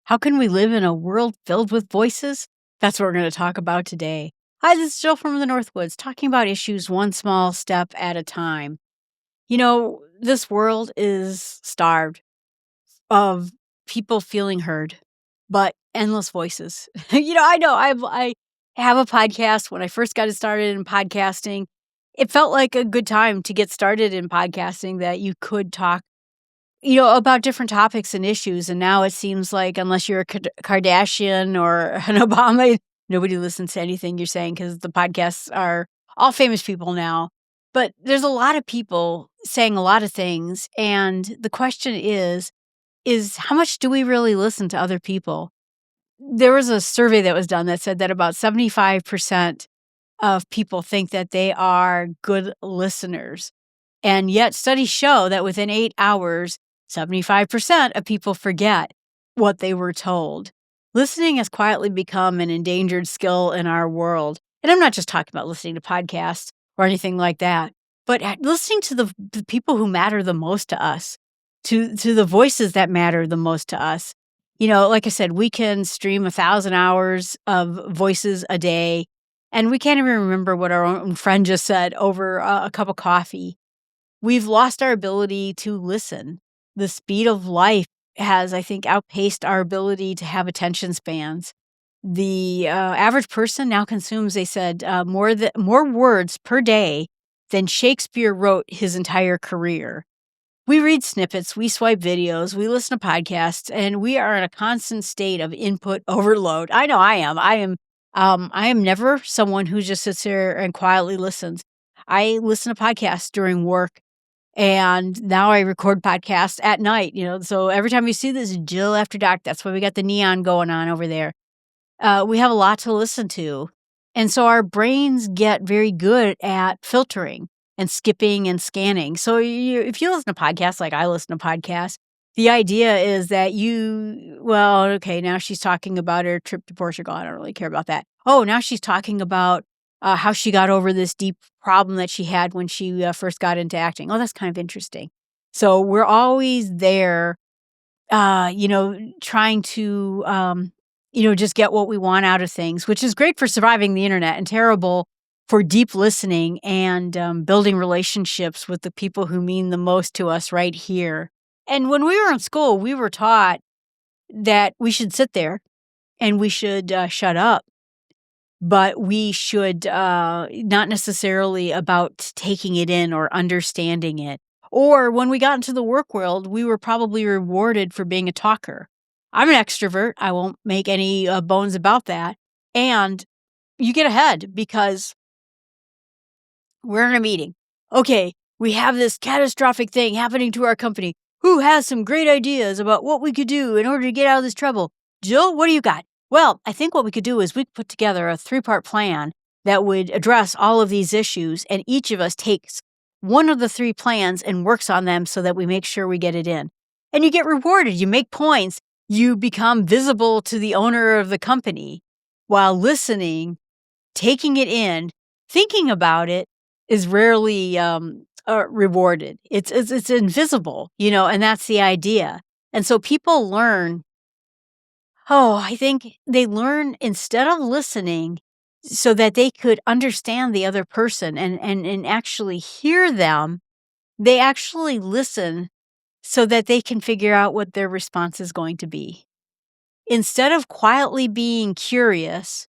How can we live in a world filled with voices? That's what we're going to talk about today. Hi, this is Jill from the Northwoods, talking about issues one small step at a time. This world is starved of people feeling heard, but endless voices. I have a podcast. When I first got started in podcasting, it felt like a good time to get started in podcasting, that you could talk about different topics and issues. And now it seems like unless you're a Kardashian or an Obama, nobody listens to anything you're saying, because the podcasts are all famous people now. But there's a lot of people saying a lot of things. And the question is how much do we really listen to other people? There was a survey that was done that said that about 75% of people think that they are good listeners. And yet studies show that within 8 hours, 75% of people forget what they were told. Listening has quietly become an endangered skill in our world. And I'm not just talking about listening to podcasts or anything like that, but listening to the people who matter the most to us, to the voices that matter the most to us. Like I said, we can stream 1,000 hours of voices a day, and we can't even remember what our own friend just said over a cup of coffee. We've lost our ability to listen. The speed of life has, I think, outpaced our ability to have attention spans. The average person now consumes, they said, more words per day than Shakespeare wrote his entire career. We read snippets, we swipe videos, we listen to podcasts, and we are in a constant state of input overload. I know I am. I am never someone who just sits there and quietly listens. I listen to podcasts during work, and now I record podcasts at night. So every time you see this Jill After Dark, that's why we got the neon going on over there. We have a lot to listen to. And so our brains get very good at filtering and skipping and scanning. So if you listen to podcasts like I listen to podcasts, the idea is that now she's talking about her trip to Portugal. I don't really care about that. Oh, now she's talking about how she got over this deep problem that she had when she first got into acting. Oh, that's kind of interesting. So we're always there, trying to, just get what we want out of things, which is great for surviving the internet and terrible for deep listening and building relationships with the people who mean the most to us right here. And when we were in school, we were taught that we should sit there and we should shut up. But we should not necessarily about taking it in or understanding it. Or when we got into the work world, we were probably rewarded for being a talker. I'm an extrovert. I won't make any bones about that. And you get ahead because we're in a meeting. Okay, we have this catastrophic thing happening to our company. Who has some great ideas about what we could do in order to get out of this trouble? Jill, what do you got? Well, I think what we could do is we could put together a 3-part plan that would address all of these issues, and each of us takes one of the 3 plans and works on them so that we make sure we get it in. And you get rewarded. You make points. You become visible to the owner of the company while listening, taking it in, thinking about it is rarely rewarded. It's invisible, and that's the idea. And so people learn. I think they learn instead of listening so that they could understand the other person and actually hear them, they actually listen so that they can figure out what their response is going to be. Instead of quietly being curious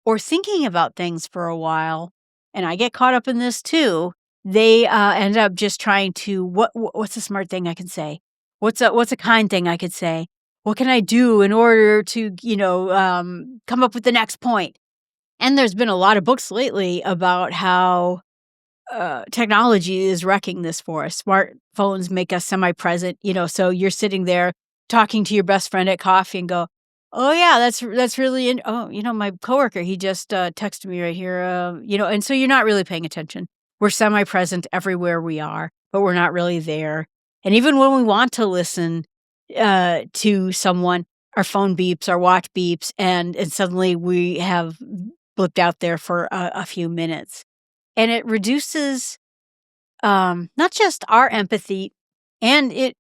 or thinking about things for a while, and I get caught up in this too, they end up just trying to, what's a smart thing I can say? What's a kind thing I could say? What can I do in order to, come up with the next point? And there's been a lot of books lately about how technology is wrecking this for us. Smartphones make us semi-present, so you're sitting there talking to your best friend at coffee and go, oh yeah, that's really, my coworker, he just texted me right here, and so you're not really paying attention. We're semi-present everywhere we are, but we're not really there. And even when we want to listen to someone, our phone beeps, our watch beeps, and suddenly we have blipped out there for a few minutes. And it reduces not just our empathy, and it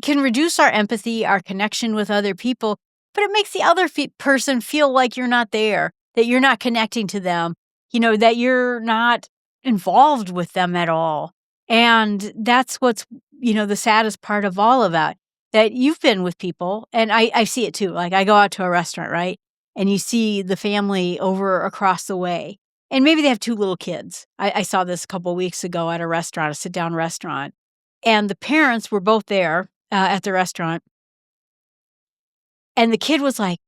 can reduce our empathy, our connection with other people, but it makes the other person feel like you're not there, that you're not connecting to them, that you're not involved with them at all. And that's what's, the saddest part of all of that you've been with people. And I see it too. Like I go out to a restaurant, right? And you see the family over across the way. And maybe they have 2 little kids. I saw this a couple of weeks ago at a restaurant, a sit-down restaurant. And the parents were both there at the restaurant. And the kid was like,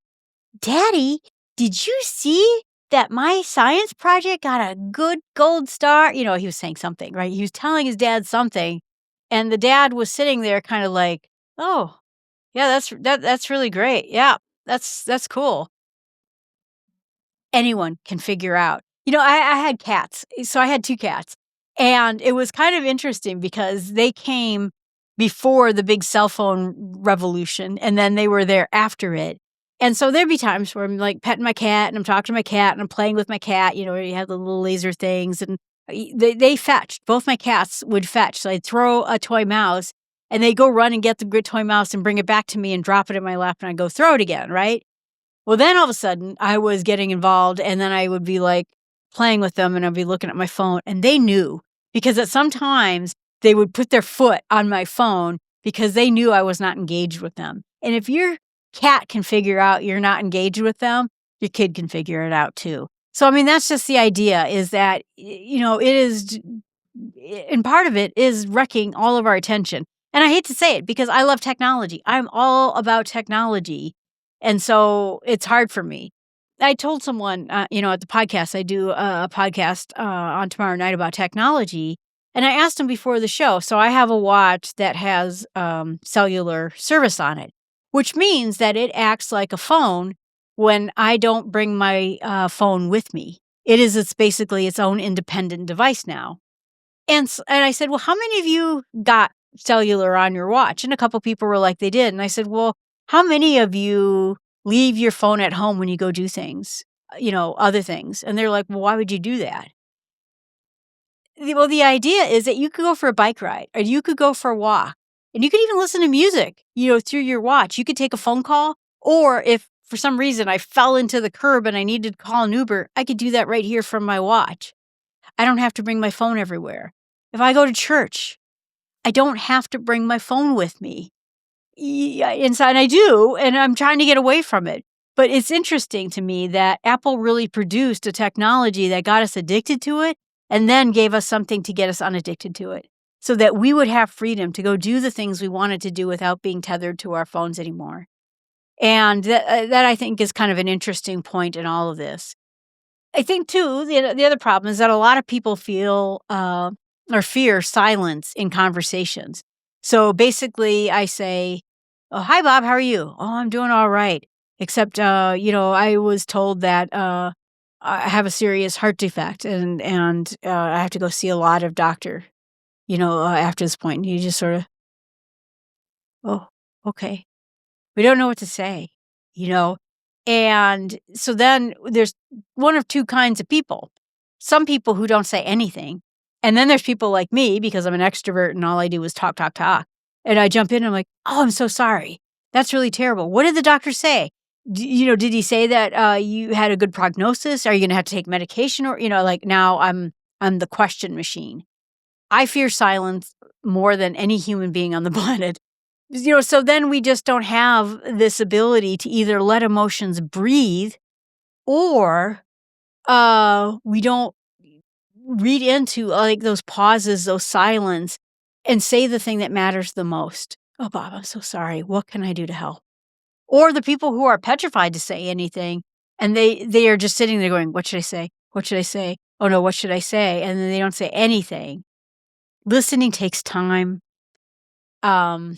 "Daddy, did you see that my science project got a good gold star?" He was saying something, right? He was telling his dad something. And the dad was sitting there kind of like, "Oh, yeah, that's really great. Yeah, that's cool." Anyone can figure out. I had cats. So I had 2 cats. And it was kind of interesting because they came before the big cell phone revolution, and then they were there after it. And so there'd be times where I'm like petting my cat and I'm talking to my cat and I'm playing with my cat, where you have the little laser things, and they fetched. Both my cats would fetch. So I'd throw a toy mouse and they'd go run and get the toy mouse and bring it back to me and drop it in my lap and I'd go throw it again, right? Well, then all of a sudden, I was getting involved, and then I would be, like, playing with them, and I'd be looking at my phone, and they knew, because at sometimes they would put their foot on my phone because they knew I was not engaged with them. And if your cat can figure out you're not engaged with them, your kid can figure it out too. So, I mean, that's just the idea, is that, it is, and part of it is wrecking all of our attention. And I hate to say it because I love technology. I'm all about technology. And so it's hard for me. I told someone, at the podcast, I do a podcast on tomorrow night about technology. And I asked him before the show. So I have a watch that has cellular service on it, which means that it acts like a phone when I don't bring my phone with me. It's basically its own independent device now. And I said, "Well, how many of you got cellular on your watch?" And a couple people were like, they did. And I said, "Well, how many of you leave your phone at home when you go do things, other things?" And they're like, "Well, why would you do that?" Well, the idea is that you could go for a bike ride, or you could go for a walk, and you could even listen to music, through your watch. You could take a phone call, or if for some reason I fell into the curb and I needed to call an Uber, I could do that right here from my watch. I don't have to bring my phone everywhere. If I go to church, I don't have to bring my phone with me. Yeah, inside I do, and I'm trying to get away from it. But it's interesting to me that Apple really produced a technology that got us addicted to it and then gave us something to get us unaddicted to it, so that we would have freedom to go do the things we wanted to do without being tethered to our phones anymore. And that I think is kind of an interesting point in all of this. I think too, the other problem is that a lot of people feel or fear silence in conversations. So basically, I say, "Oh, hi, Bob. How are you?" "Oh, I'm doing all right. Except, I was told that I have a serious heart defect, and I have to go see a lot of doctor. After this point." And you just sort of, "Oh, okay." We don't know what to say, you know? And so then there's one of 2 kinds of people. Some people who don't say anything. And then there's people like me, because I'm an extrovert and all I do is talk, talk, talk. And I jump in and I'm like, "Oh, I'm so sorry. That's really terrible. What did the doctor say? Did he say that you had a good prognosis? Are you going to have to take medication?" Or, like now I'm the question machine. I fear silence more than any human being on the planet. So then we just don't have this ability to either let emotions breathe, or we don't read into like those pauses, those silence, and say the thing that matters the most. "Oh, Bob, I'm so sorry. What can I do to help?" Or the people who are petrified to say anything, and they are just sitting there going, "What should I say? What should I say? Oh no, what should I say?" And then they don't say anything. Listening takes time. Um,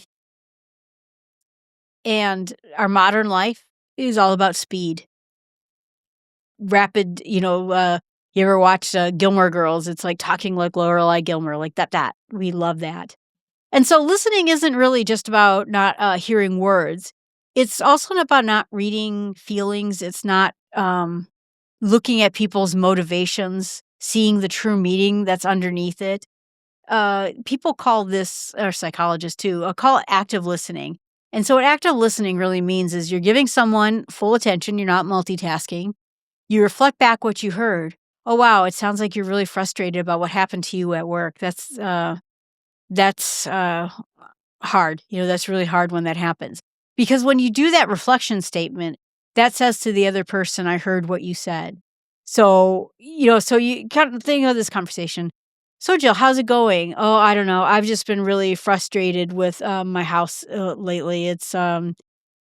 And our modern life is all about speed. Rapid, you ever watch Gilmore Girls? It's like talking like Lorelai Gilmore, like that. We love that. And so listening isn't really just about not hearing words. It's also about not reading feelings. It's not looking at people's motivations, seeing the true meaning that's underneath it. People call this, or psychologists too, call it active listening. And so what active listening really means is you're giving someone full attention, you're not multitasking. You reflect back what you heard. Oh, wow, it sounds like you're really frustrated about what happened to you at work. That's hard. That's really hard when that happens. Because when you do that reflection statement, that says to the other person, I heard what you said. So you kind of think of this conversation. So, Jill, how's it going? Oh, I don't know. I've just been really frustrated with my house lately.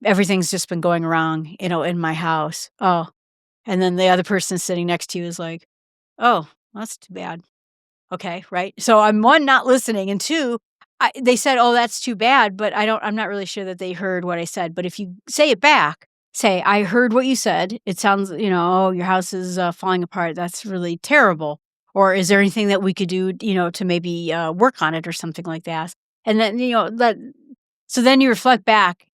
Everything's just been going wrong, in my house. Oh, and then the other person sitting next to you is like, oh, that's too bad. Okay, right? So I'm one, not listening, and two, they said, "Oh, that's too bad," but I'm not really sure that they heard what I said. But if you say it back, say, "I heard what you said. It sounds, oh, your house is falling apart. That's really terrible. Or is there anything that we could do, to maybe work on it or something like that?" And then, so then you reflect back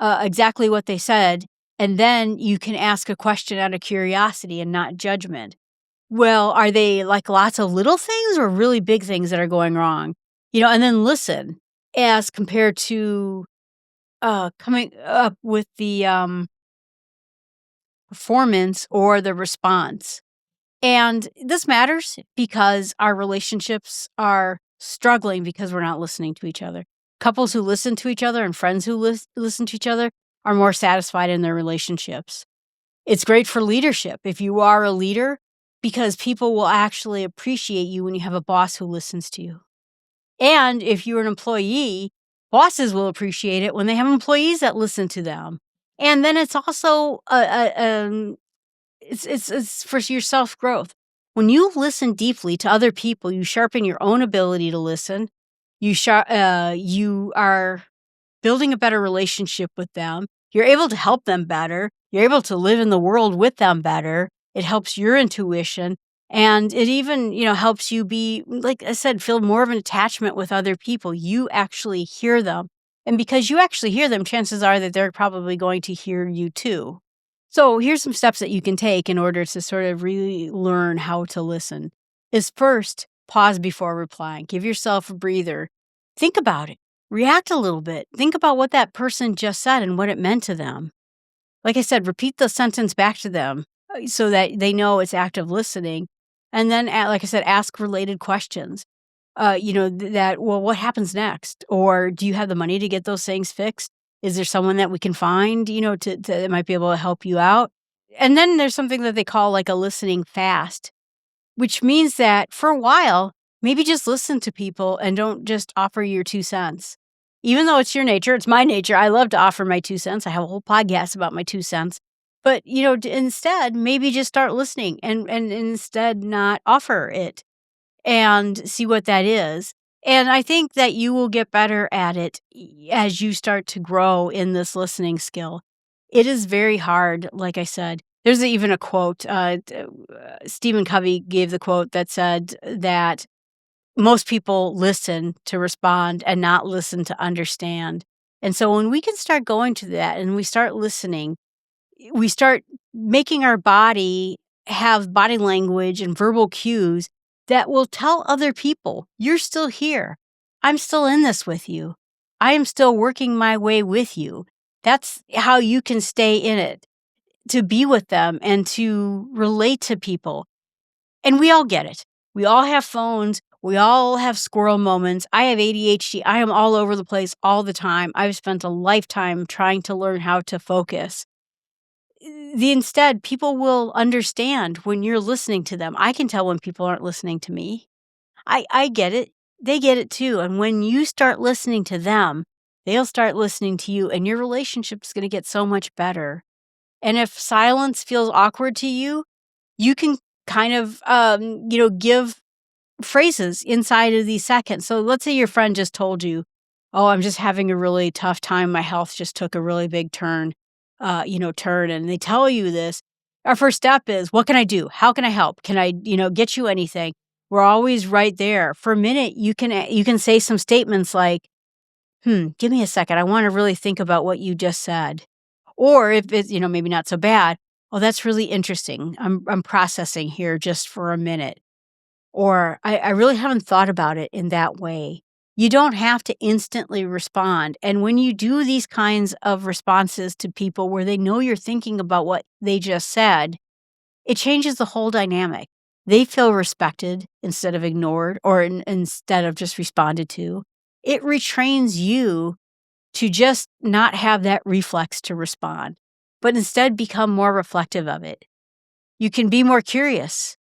exactly what they said, and then you can ask a question out of curiosity and not judgment. Well, are they like lots of little things or really big things that are going wrong? And then listen as compared to coming up with the performance or the response. And this matters because our relationships are struggling because we're not listening to each other. Couples who listen to each other and friends who listen to each other are more satisfied in their relationships. It's great for leadership if you are a leader because people will actually appreciate you when you have a boss who listens to you. And if you're an employee, bosses will appreciate it when they have employees that listen to them. And then it's also it's for your self growth. When you listen deeply to other people, you sharpen your own ability to listen. You are building a better relationship with them. You're able to help them better. You're able to live in the world with them better. It helps your intuition. And it even, helps you be, like I said, feel more of an attachment with other people. You actually hear them. And because you actually hear them, chances are that they're probably going to hear you too. So here's some steps that you can take in order to sort of really learn how to listen. Is first, pause before replying. Give yourself a breather. Think about it. React a little bit. Think about what that person just said and what it meant to them. Like I said, repeat the sentence back to them so that they know it's active listening. And then, like I said, ask related questions. Well, what happens next? Or do you have the money to get those things fixed? Is there someone that we can find, that might be able to help you out? And then there's something that they call like a listening fast, which means that for a while, maybe just listen to people and don't just offer your 2 cents. Even though it's your nature, it's my nature. I love to offer my 2 cents. I have a whole podcast about my 2 cents. But, instead, maybe just start listening and instead not offer it and see what that is. And I think that you will get better at it as you start to grow in this listening skill. It is very hard, like I said. There's even a quote. Stephen Covey gave the quote that said that most people listen to respond and not listen to understand. And so when we can start going to that and we start listening, we start making our body have body language and verbal cues that will tell other people, you're still here. I'm still in this with you. I am still working my way with you. That's how you can stay in it, to be with them and to relate to people. And we all get it. We all have phones. We all have squirrel moments. I have ADHD. I am all over the place all the time. I've spent a lifetime trying to learn how to focus. Instead, people will understand when you're listening to them. I can tell when people aren't listening to me. I get it. They get it too. And when you start listening to them, they'll start listening to you, and your relationship is going to get so much better. And if silence feels awkward to you, you can kind of, give phrases inside of these seconds. So let's say your friend just told you, oh, I'm just having a really tough time. My health just took a really big turn, and they tell you this. Our first step is, what can I do? How can I help? Can I, get you anything? We're always right there. For a minute, you can say some statements like, give me a second. I want to really think about what you just said. Or if it's, maybe not so bad, oh, that's really interesting. I'm processing here just for a minute. Or I really haven't thought about it in that way. You don't have to instantly respond. And when you do these kinds of responses to people where they know you're thinking about what they just said, it changes the whole dynamic. They feel respected instead of ignored or instead of just responded to. It retrains you to just not have that reflex to respond, but instead become more reflective of it. You can be more curious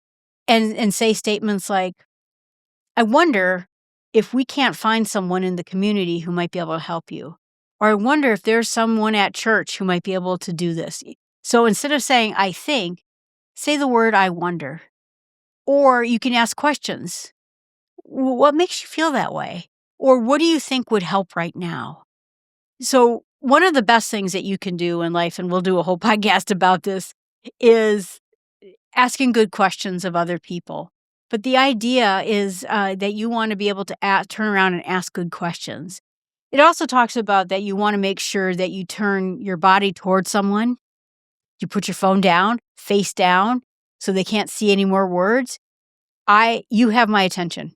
and say statements like, I wonder if we can't find someone in the community who might be able to help you. Or I wonder if there's someone at church who might be able to do this. So instead of saying, I think, say the word, I wonder. Or you can ask questions. What makes you feel that way? Or what do you think would help right now? So one of the best things that you can do in life, and we'll do a whole podcast about this, is asking good questions of other people. But the idea is that you want to be able to turn around and ask good questions. It also talks about that you want to make sure that you turn your body towards someone. You put your phone down, face down, so they can't see any more words. You have my attention.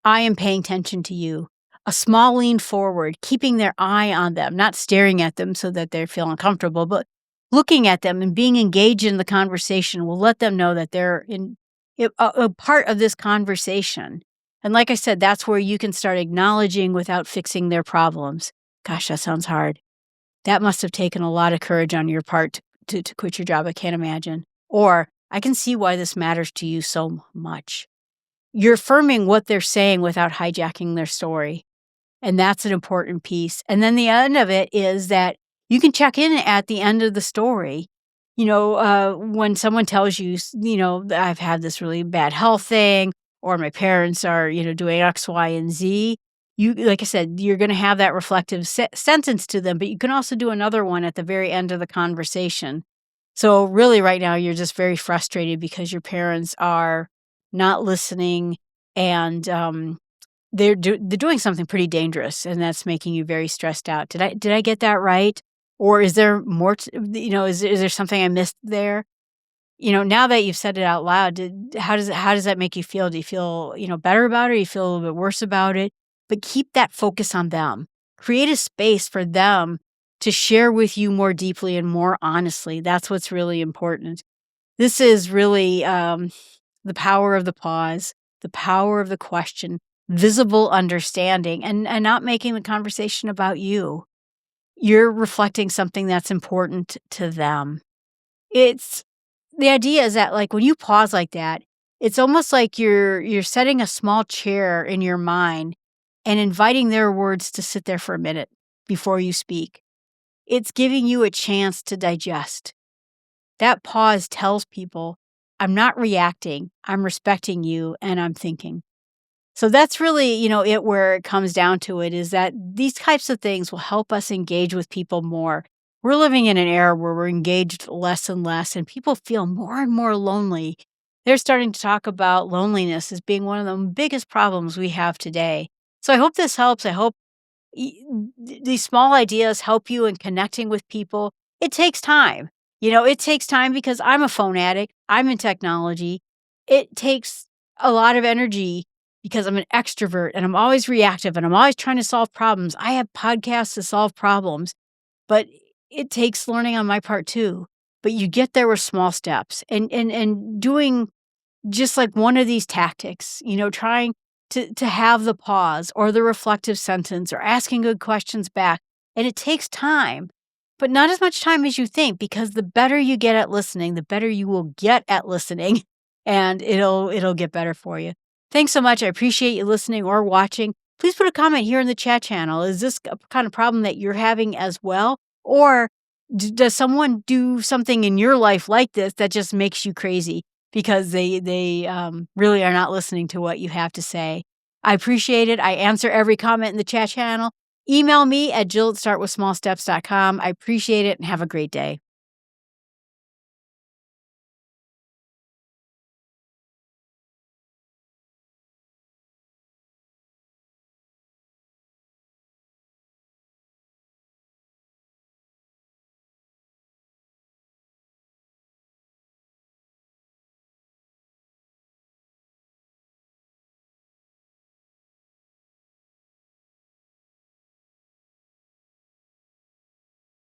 I am paying attention to you. A small lean forward, keeping their eye on them, not staring at them so that they feel uncomfortable, but looking at them and being engaged in the conversation will let them know that they're a part of this conversation. And like I said, that's where you can start acknowledging without fixing their problems. Gosh, that sounds hard. That must have taken a lot of courage on your part to quit your job. I can't imagine. Or I can see why this matters to you so much. You're affirming what they're saying without hijacking their story. And that's an important piece. And then the end of it is that you can check in at the end of the story. When someone tells you, I've had this really bad health thing, or my parents are, doing X, Y, and Z. Like I said, you're going to have that reflective sentence to them, but you can also do another one at the very end of the conversation. So really right now, you're just very frustrated because your parents are not listening and, they're doing something pretty dangerous, and that's making you very stressed out. Did I get that right? Or is there more is there something I missed there? Now that you've said it out loud, how does that make you feel? Do you feel, better about it? Or you feel a little bit worse about it? But keep that focus on them. Create a space for them to share with you more deeply and more honestly. That's what's really important. This is really the power of the pause, the power of the question, visible understanding, and not making the conversation about you. You're reflecting something that's important to them. The idea is that, like, when you pause like that, it's almost like you're setting a small chair in your mind and inviting their words to sit there for a minute before you speak. It's giving you a chance to digest. That pause tells people, I'm not reacting, I'm respecting you, and I'm thinking. So that's really, where it comes down to it is that these types of things will help us engage with people more. We're living in an era where we're engaged less and less, and people feel more and more lonely. They're starting to talk about loneliness as being one of the biggest problems we have today. So I hope this helps. I hope these small ideas help you in connecting with people. It takes time. It takes time because I'm a phone addict. I'm in technology. It takes a lot of energy because I'm an extrovert and I'm always reactive and I'm always trying to solve problems. I have podcasts to solve problems, but it takes learning on my part too. But you get there with small steps and doing just like one of these tactics, trying to have the pause or the reflective sentence or asking good questions back. And it takes time, but not as much time as you think, because the better you get at listening, the better you will get at listening, and it'll get better for you. Thanks so much. I appreciate you listening or watching. Please put a comment here in the chat channel. Is this a kind of problem that you're having as well? Or does someone do something in your life like this that just makes you crazy because they really are not listening to what you have to say? I appreciate it. I answer every comment in the chat channel. Email me at jill@startwithsmallsteps.com. I appreciate it and have a great day.